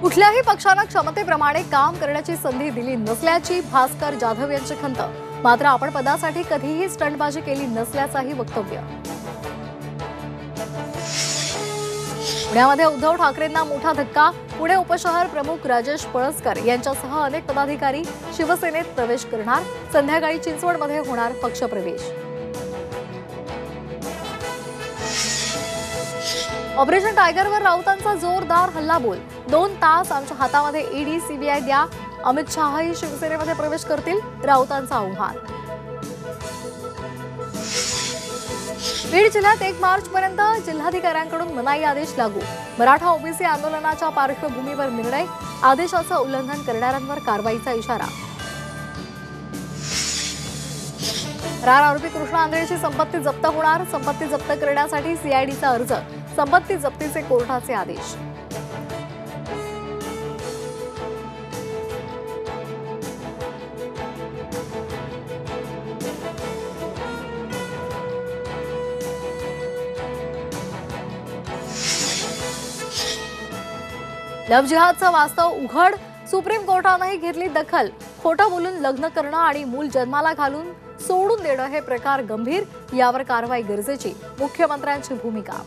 कुठल्याही पक्षानं क्षमतेप्रमाणे काम करण्याची संधी दिली नसल्याची भास्कर जाधव यांची खंत। मात्र आपण पदासाठी कधीही स्टंटबाजी केली नसल्याचंही वक्तव्य। पुण्यामध्ये उद्धव ठाकरेंना मोठा धक्का। पुणे उपशहर प्रमुख राजेश पळसकर यांच्यासह अनेक पदाधिकारी शिवसेनेत प्रवेश करणार। संध्याकाळी चिंचवडमध्ये होणार पक्षप्रवेश। ऑपरेशन टायगरवर राऊतांचा जोरदार हल्लाबोल। 2 तास आमच्या हातामध्ये ईडी सीबीआय द्या। अमित शहाही शिवसेनेमध्ये प्रवेश करतील, राऊतांचं आव्हान। बीड जिल्ह्यात 1 मार्चपर्यंत जिल्हाधिकाऱ्यांकडून मनाई आदेश लागू। मराठा ओबीसी आंदोलनाच्या पार्श्वभूमीवर निर्णय। आदेशाचं उल्लंघन करणाऱ्यांवर कारवाईचा इशारा। फरार आरोपी कृष्णा आंधळेची संपत्ती जप्त होणार। संपत्ती जप्त करण्यासाठी सीआयडीचा अर्ज। संपत्ती जप्तीचे कोर्टाचे आदेश। लव्ह जिहादचं वास्तव उघड। सुप्रीम कोर्टानेही घेतली दखल। खोटं बोलून लग्न करणं आणि मूल जन्माला घालून सोडून देणं हे प्रकार गंभीर। यावर कारवाई गरजेची। मुख्यमंत्र्यांची भूमिका।